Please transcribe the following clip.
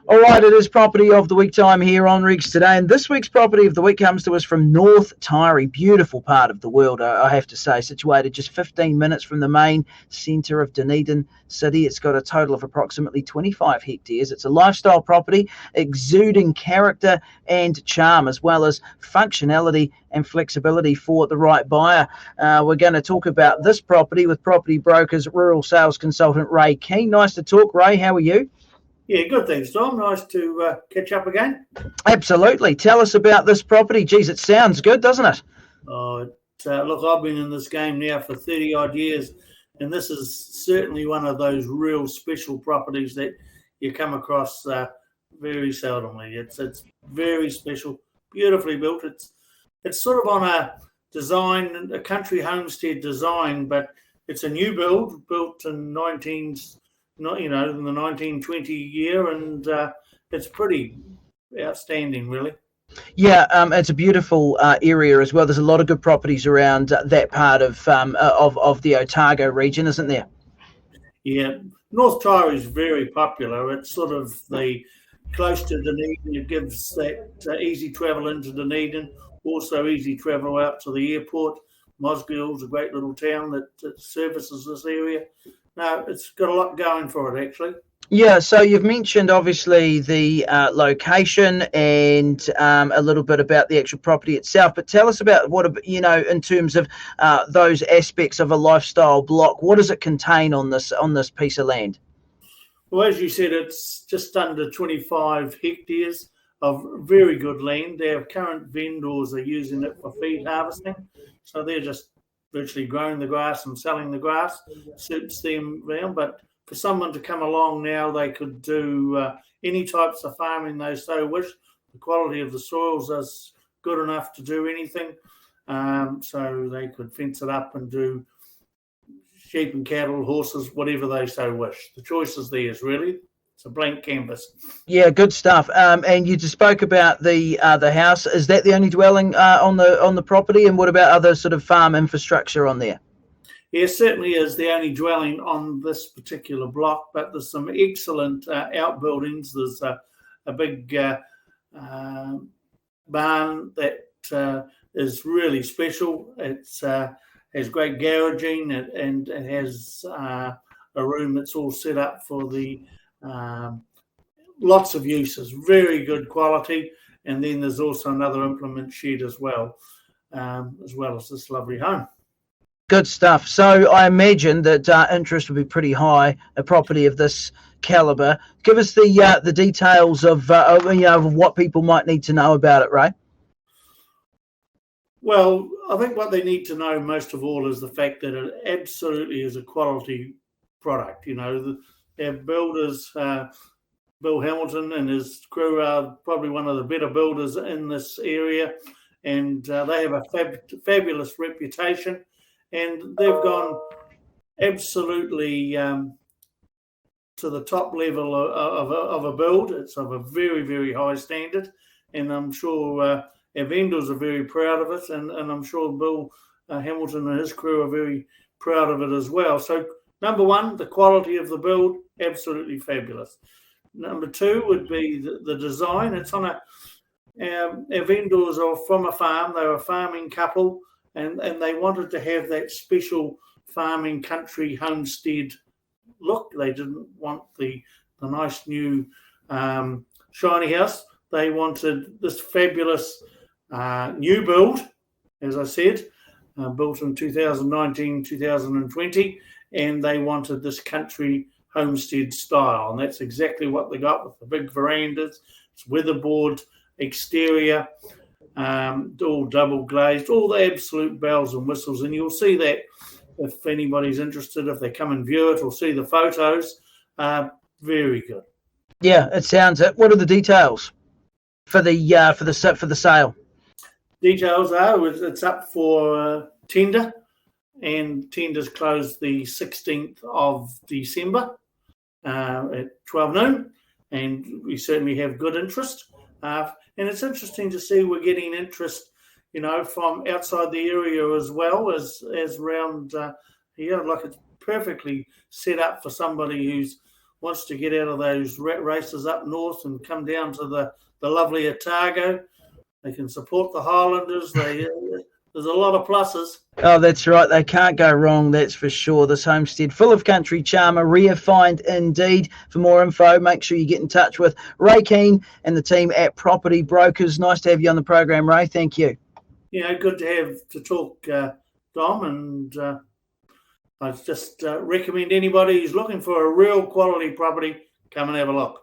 All right, it is property of the week time here on Regs today, and this week's property of the week comes to us from North Taieri, beautiful part of the world, I have to say, situated just 15 minutes from the main centre of Dunedin city. It's got a total of approximately 25 hectares. It's a lifestyle property exuding character and charm, as well as functionality and flexibility for the right buyer. We're going to talk about this property with property brokers, rural sales consultant Ray Kean. Nice to talk, Ray. How are you? Yeah, good, thanks, Tom. Nice to catch up again. Absolutely. Tell us about this property. Geez, it sounds good, doesn't it? Look, I've been in this game now for 30-odd years, and this is certainly one of those real special properties that you come across very seldomly. It's very special, beautifully built. It's sort of on a country homestead design, but it's a new built in in the 1920 year, and it's pretty outstanding, really. Yeah, it's a beautiful area as well. There's a lot of good properties around that part of the Otago region, isn't there? Yeah, North Taieri is very popular. It's sort of close to Dunedin. It gives that easy travel into Dunedin, also easy travel out to the airport. Mosgill's a great little town that services this area. No, it's got a lot going for it, actually. Yeah, so you've mentioned obviously the location and a little bit about the actual property itself, but tell us about in terms of those aspects of a lifestyle block. What does it contain on this piece of land? Well, as you said, it's just under 25 hectares of very good land. Our current vendors are using it for feed harvesting, so they're just virtually growing the grass and selling the grass. Suits them around, but for someone to come along now, they could do any types of farming they so wish. The quality of the soils is good enough to do anything, so they could fence it up and do sheep and cattle, horses, whatever they so wish. The choice is theirs, really. It's a blank canvas. Yeah, good stuff. And you just spoke about the house. Is that the only dwelling on the property? And what about other sort of farm infrastructure on there? Yeah, certainly is the only dwelling on this particular block, but there's some excellent outbuildings. There's a big barn that is really special. It's has great garaging and it has a room that's all set up for the lots of uses, very good quality. And then there's also another implement shed as well as this lovely home. Good stuff. So I imagine that interest would be pretty high. A property of this caliber. Give us the details of what people might need to know about it, Ray. Well, I think what they need to know most of all is the fact that it absolutely is a quality product. Our builders, Bill Hamilton and his crew, are probably one of the better builders in this area, and they have a fabulous reputation. And they've gone absolutely to the top level of a build. It's of a very, very high standard. And I'm sure our vendors are very proud of it. And I'm sure Bill Hamilton and his crew are very proud of it as well. So, number one, the quality of the build, absolutely fabulous. Number two would be the design. It's on our vendors are from a farm. They're a farming couple. And they wanted to have that special farming country homestead look. They didn't want the nice new shiny house. They wanted this fabulous new build, as I said, built in 2019, 2020, and they wanted this country homestead style. And that's exactly what they got with the big verandas. It's weatherboard exterior. All double glazed, all the absolute bells and whistles, and you'll see that if anybody's interested, if they come and view it or see the photos. Very good. Yeah, it sounds it. What are the details for the sale? Details are it's up for tender, and tenders close the 16th of December at 12 noon, and we certainly have good interest. And it's interesting to see we're getting interest, from outside the area as well as around here. Like, it's perfectly set up for somebody who's wants to get out of those rat races up north and come down to the lovely Otago, they can support the Highlanders. There's a lot of pluses. Oh, that's right. They can't go wrong, that's for sure. This homestead full of country charm, a rare find indeed. For more info, make sure you get in touch with Ray Kean and the team at Property Brokers. Nice to have you on the program, Ray. Thank you. Good to talk, Dom, and I just recommend anybody who's looking for a real quality property, come and have a look.